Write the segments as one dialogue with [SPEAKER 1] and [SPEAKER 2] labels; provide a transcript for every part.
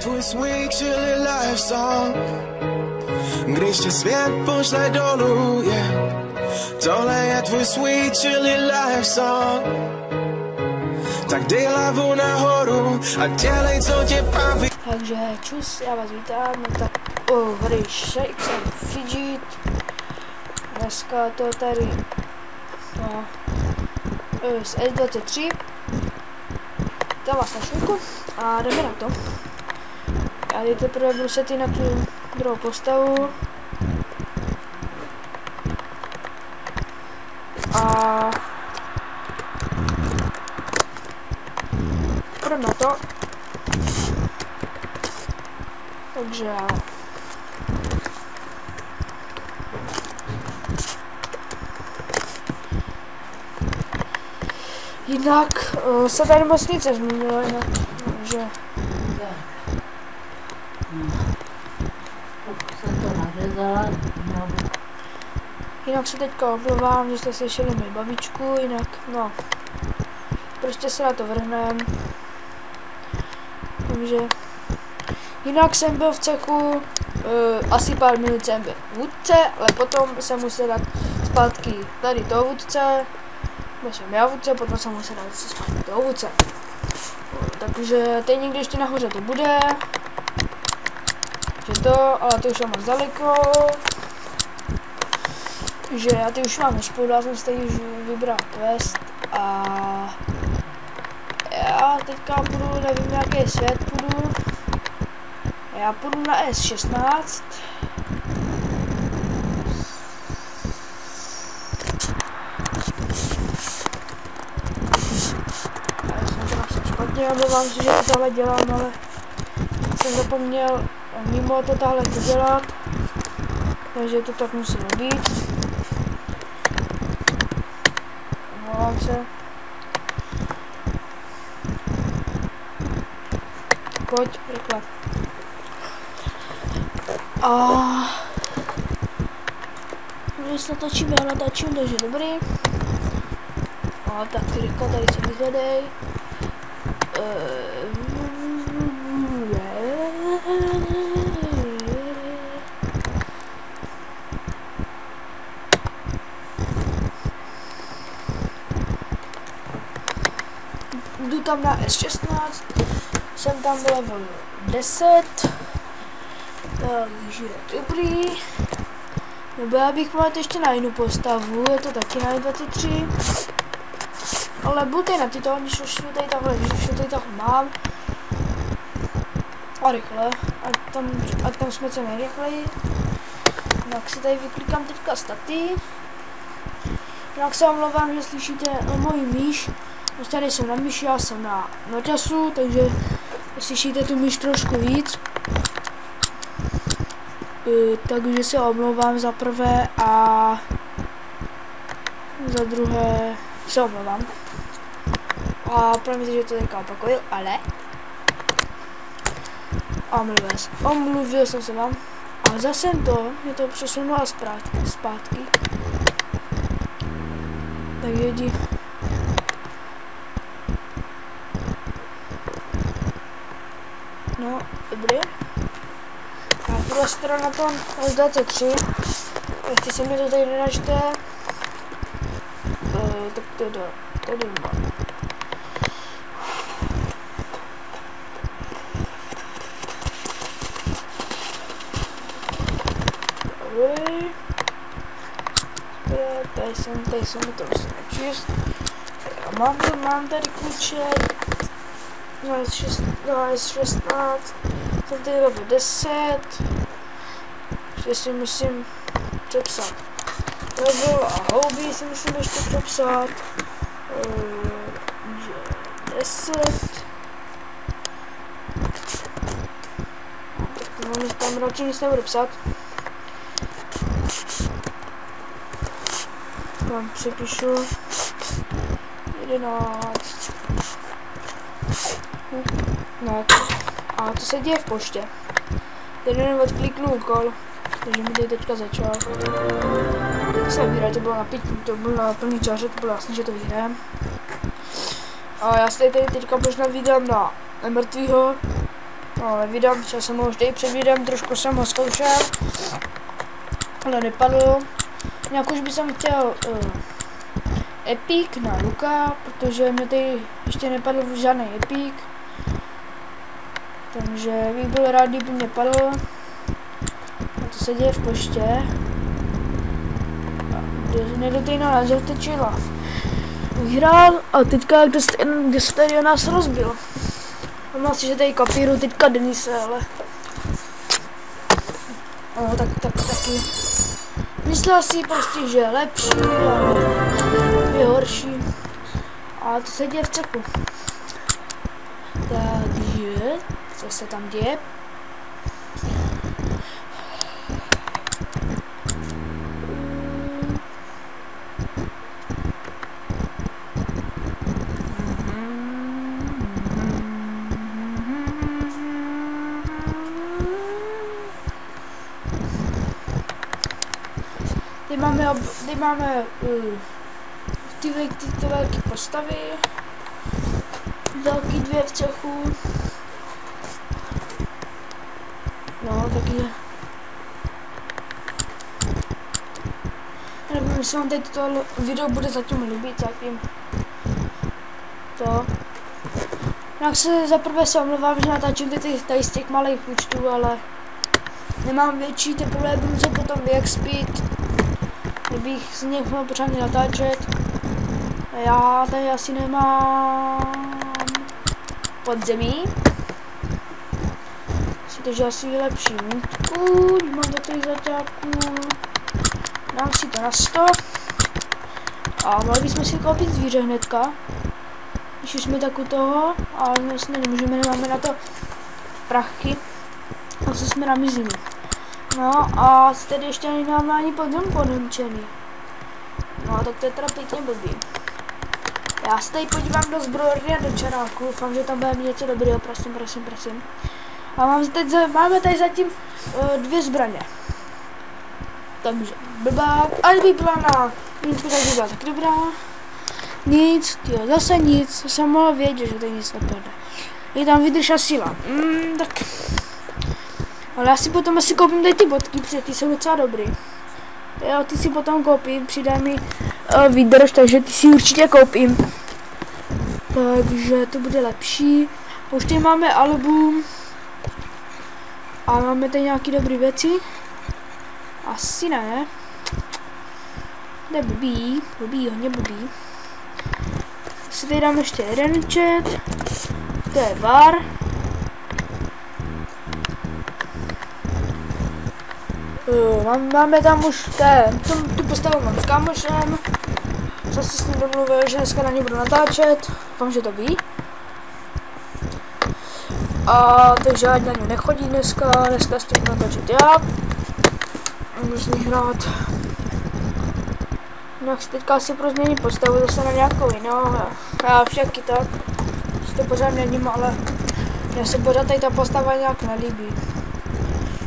[SPEAKER 1] tvůj sweet chilly life song. Když tě svět pošle dolů, yeah. Tohle je tvůj sweet chilly life song. Tak dej hlavu nahoru a dělej, co tě baví.
[SPEAKER 2] Takže čus, já vás vítám, tak hry Shakes and Fidget. Dneska to tady no, z S23. To vás na švilku a jdeme na to. Já teď teprve budu se na tu druhou postavu. A půjdeme na to. Takže jinak se tady moc nic nezměnilo, jinak, že jinak se teďka omlouvám, že jste slyšeli moji babičku, jinak no, prostě se na to vrhnem. Takže jinak jsem byl v cechu, asi pár minut jsem byl v vůdce, ale potom jsem musel dát zpátky tady do vůdce. Byl jsem já v vůdce, potom jsem musel dát zpátky do vůdce. Takže teď někdy ještě nahoře to bude. Že to, ale to už je moc daleko. Že já ty už mám nešpůjdu, já jsem si teď už vybral quest a já teďka půjdu, nevím jaký svět půjdu. Já půjdu na S16. Já jsem to asi špatně, omlouvám se, že to tohle dělám, ale jsem zapomněl mimo to tahle dělat. Takže to tak muselo být. Omlouvám se. Pojď, rychle. A když natočím, já natočím, takže dobrý. A tak rychle tady se vyhledej. Jdu tam na S16, jsem tam byl level 10, takže dobrý. Nebo já bych mohl ještě na jinou postavu, je to taky na 23. Ale budu tady na tyto, když už tady takhle mám. A rychle, ať tam jsme co nejrychleji. Tak si tady vyklikám teďka staty. Jinak se omlouvám, že slyšíte moji myš. Prostě nejsem na myši, já jsem na času, takže slyšíte tu myš trošku víc. Takže se omlouvám za prvé a za druhé se omlouvám. A promiňte, že to teďka opakuju, ale omluvil jsem se vám. A zase mě to přesunulo zpátky. Takže jdi. No, dobrý. A půjdu asi teda na tom S23. Ještě se mi to tady nenačte. Tak tady mám. Dobrý. Tady jsem to vlastně nečist. Mám tady klíček. No S16, jsem tady level 10, že si musím přepsat level a hobby si musím ještě přepsat, 10, tak tam radši nic nebudu psat, tam přepíšu 11. No, a to se děje v poště. Tady jenom odkliknu úkol, takže mi tady teďka začal. To se vyhraje, to bylo na 5, to bylo na plný čáře, to bylo jasný, že to vyhrajem. A já se tady teďka možná vydám na mrtvýho, ale videem, já jsem ho vždy před videem, trošku jsem ho zkoušel, ale nepadlo. Nějak už bych chtěl Epic na Luka, protože mě tady ještě nepadl žádný Epic. Takže bych byl rád, kdyby mě padl. A to se děje v poště. Nedotejná název teče lav. Vyhrál a teďka, kde se tady o nás rozbil. Mám si, že tady kopíru teďka Denise, ale... No, taky. Myslel si prostě, že je lepší, ale je horší. A to se děje v ceku. Takže, co se tam děje? Tady máme tyto velké postavy, velký dvě v cechu, no taky, nevím, jestli vám tady toto video bude zatím líbit, zatím to. Jak se zaprvé se omlouvám, že natáčím tady z těch malých účtů, ale nemám větší, teprve budu se potom vyexpít. Kdybych z něj mohl pořádně natáčet. A já tady asi nemám podzemí. Takže asi vylepší mintku, mám do těch zaťáků. Dám si to na 100. A mohli bychom si koupit zvíře hnedka. Když už jsme tak u toho, ale vlastně nemůžeme, nemáme na to prachy. A co jsme na mizinu. No a tady ještě nemáme ani podzem ponemčený. No tak to je teda pěkně blbý. Já se tady podívám do zbrojovny a do čaráku, doufám, že tam bude něco dobrého, prosím. A máme tady zatím 2 zbraně. Takže blbá, ale by byla na mítku, tak by byla tak dobrá. Nic, jo, zase nic, jsem mohl vědět, že tady nic nepadne. Je tam vydrž a síla, tak... Ale já si potom asi koupím tady ty bodky, protože ty jsou docela dobrý. Jo, ty si potom koupím, přidaj mi výdrž, takže ty si určitě koupím. Takže to bude lepší. Už tady máme album. A máme tady nějaké dobré věci. Asi ne. To je blbý, hodně blbý. Si tady dám ještě jeden chat. To je var. Máme tam už tu postavu mám s kámošem. Zase s ním domluvil, že dneska na ně budu natáčet. Doufám, že to ví. A takže ať na ně nechodí dneska s tím natáčet já. Můžu s ní hrát. Jinak si teďka asi pro změní postavu zase na nějakou jinou. Já všaky tak. Si to pořád měním, ale mně se pořád tady ta postava nějak nelíbí.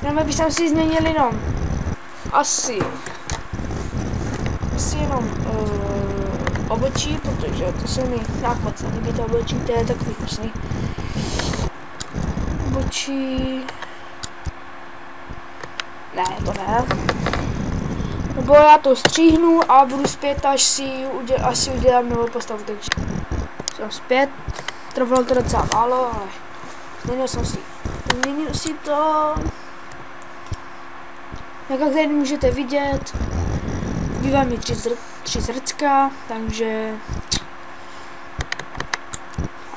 [SPEAKER 2] Jenom bych si změnil jenom asi jenom obočí, protože to se mi nějak moc nelíbí, to obočí, to je takový hrozný. Obočí... Ne, to ne. Nebo já to stříhnu a budu zpět, až si udělám novou postavu, takže jsem zpět. Trvalo to docela málo, ale změnil si to. Jak tady můžete vidět, bývá mi 3 zrcka, takže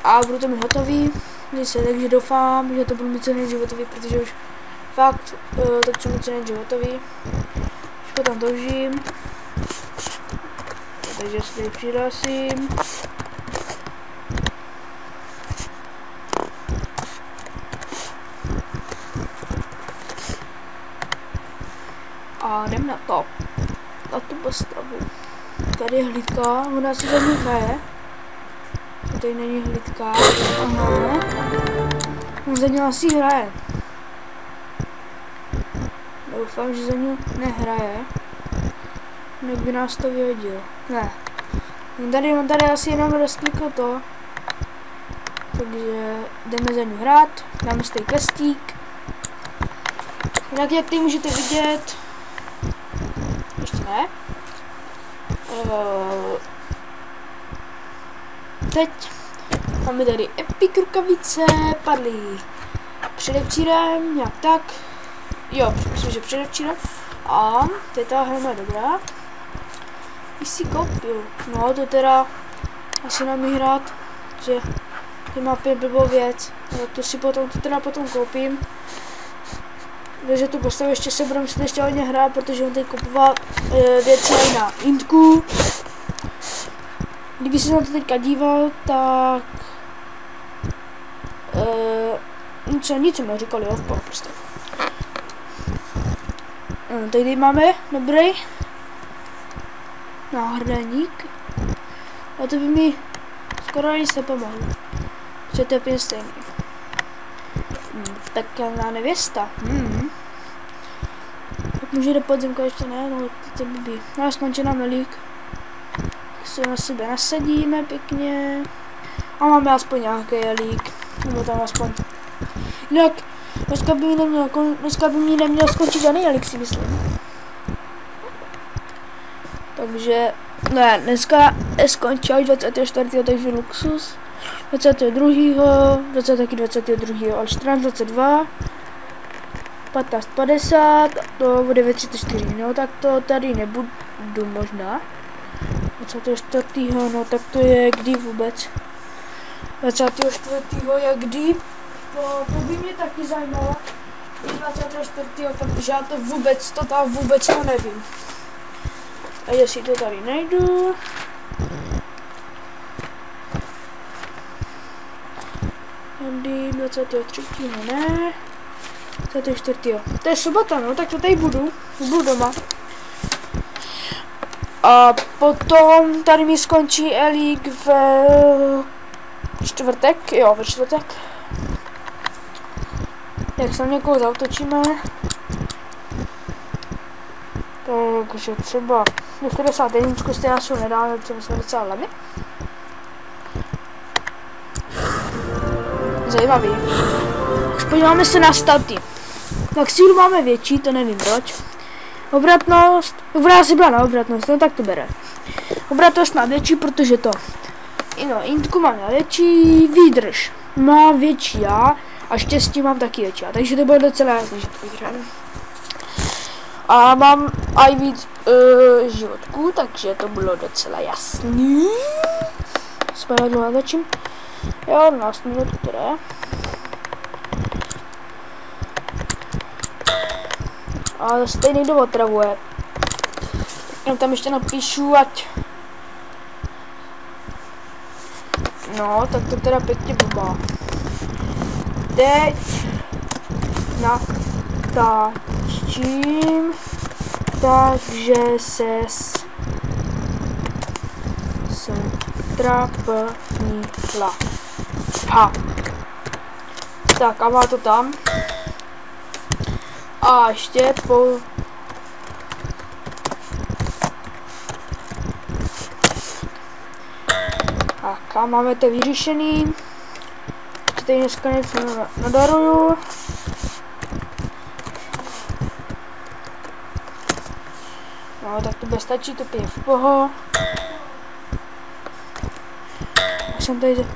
[SPEAKER 2] a budu to mít hotový, takže doufám, že to budu mít co nejdřív hotový, protože už fakt to chci mít co nejdřív hotový. Už potom toužím, takže se tady přihlásím. A jdem na to. Na tu postavu. Tady je hlídka, ona si za ní hraje. Tady není hlídka. Aha. On za ní asi hraje. Doufám, že za ní nehraje. Jinak by nás to vyhodil. Ne. On tady asi jenom rozklikl to. Takže jdeme za ní hrát, dáme si tady questík. Jinak jak tady můžete vidět, ještě ne, teď máme tady epic rukavice, padly předevčírem, nějak tak, jo, myslím, že předevčírem, a teď ta hra je dobrá. PC koupil, no to teda asi nemůžu hrát, že ty mapy je blbou věc, no, to si potom koupím. Takže tu postavu ještě se budu muset ještě hodně hrát, protože on tady kupoval věci na Intku. Kdyby se na to teďka díval, tak nic jsem neříkal, jo, v prostě. Tady máme dobrý náhradník. A to by mi skoro ani se pomohlo. Že to je úplně stejný. Tak na nevěsta. Tak může do podzemka ještě ne, no to by blbý. No a skončí nám nelík. Tak se na sebe nasadíme pěkně. A máme aspoň nějaký jelík. Nebo tam aspoň. Jinak dneska by mi neměl skončit žádný jelík, si myslím. Takže ne, dneska skončí až 24. takže luxus. 22. 22. až 14.22. 15.50. To bude ve 34. No tak to tady nebudu možná. 24. no tak to je kdy vůbec. 24. je kdy. To by mě taky zajímalo. 24. protože já to vůbec to nevím. A jestli to tady najdu. Tady 23. ne. 24. To je sobota, no, tak to tady budu doma. A potom tady mi skončí elík v čtvrtek, jo, ve čtvrtek. Jak se někoho zautočíme. Takže třeba 41 z nás nedáme, protože jsme docela levy. Zajímavý. Podíváme se na staty. Tak sílu máme větší, to nevím proč. Obratnost, si byla na obratnost, no tak to bere. Obratnost má větší, protože to. No, intku mám na větší, výdrž má větší já a štěstí mám taky větší já, takže to bude docela jasný, že to vyhrám. A mám i víc životků, takže to bylo docela jasný. Spádu začím. Jo, 12 minut, které. A stejně někdo otravuje. Já tam ještě napíšu, ať... No, tak to teda pěkně blbá. Teď natáčím, takže jsem trapnila. Ha. Tak a má to tam. A ještě tak a máme to vyřešený. Tady dneska něco nadaruju. No tak to bude stačit, to pije v poho. Já jsem tady...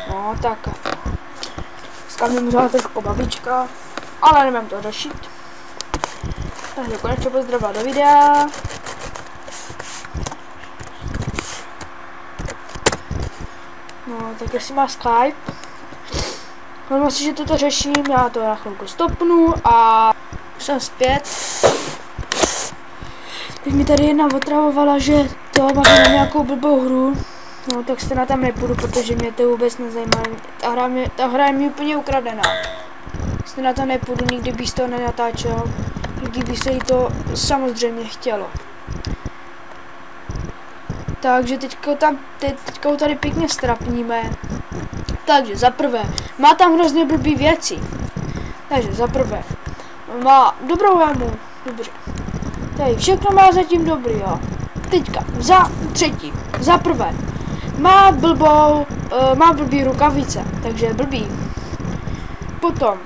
[SPEAKER 2] No tak. Dneska mě možná trošku babička, ale nemám to řešit. Takže konečně pozdravila do videa. No, tak jestli má Skype, mám si, že toto řeším, já to na chvilku stopnu a jsem zpět. Teď mi tady jedna otravovala, že to mám na nějakou blbou hru. No, tak se na tam nepůjdu, protože mě to vůbec nezajímá. Ta hra je mi úplně ukradená. Se na to nepůjdu, nikdy bych to nenatáčel. Nikdy by se jí to samozřejmě chtělo. Takže teďka tady pěkně strapníme. Takže za prvé, má tam hrozně blbý věci. Takže za prvé, má dobrou helmu, dobře. Tady všechno má zatím dobrý, jo. Teďka, za třetí, Za prvé, má blbý rukavice, takže je blbý. Potom,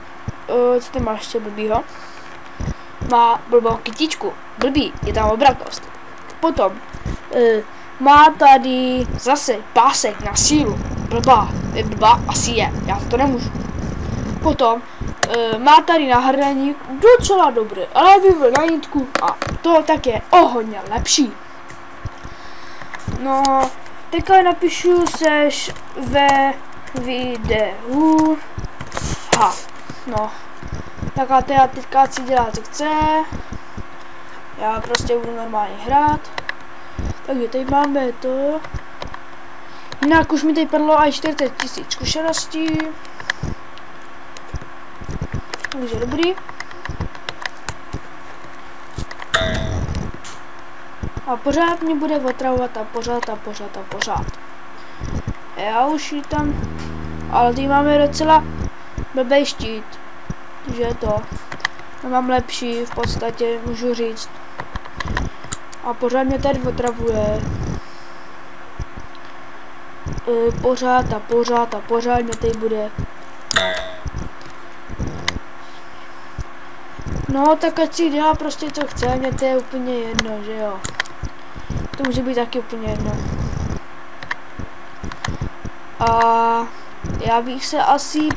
[SPEAKER 2] co ty máš ještě blbýho? Má blbou kytičku, blbý, je tam obratnost. Potom, má tady zase pásek na sílu, blbá, asi je, já to nemůžu. Potom, má tady náhradník docela dobrý, ale by byl na nitku a to tak je o hodně lepší. No, teďka napíšu seš ve videu. No, tak a teďka si dělá, co chce. Já prostě budu normálně hrát. Takže teď máme to. Jinak už mi teď padlo aj 40 000 zkušeností. Takže dobrý. A pořád mě bude otravovat a pořád. Já už ji tam, ale teď máme docela blbej štít, že to mám lepší v podstatě, můžu říct. A pořád mě tady otravuje. Pořád mě tady bude. No, tak ať si dělá prostě co chce, mě to je úplně jedno, že jo. To může být taky úplně jedno. A já bych se asi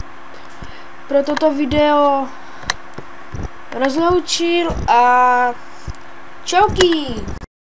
[SPEAKER 2] pro toto video rozloučil a čauky!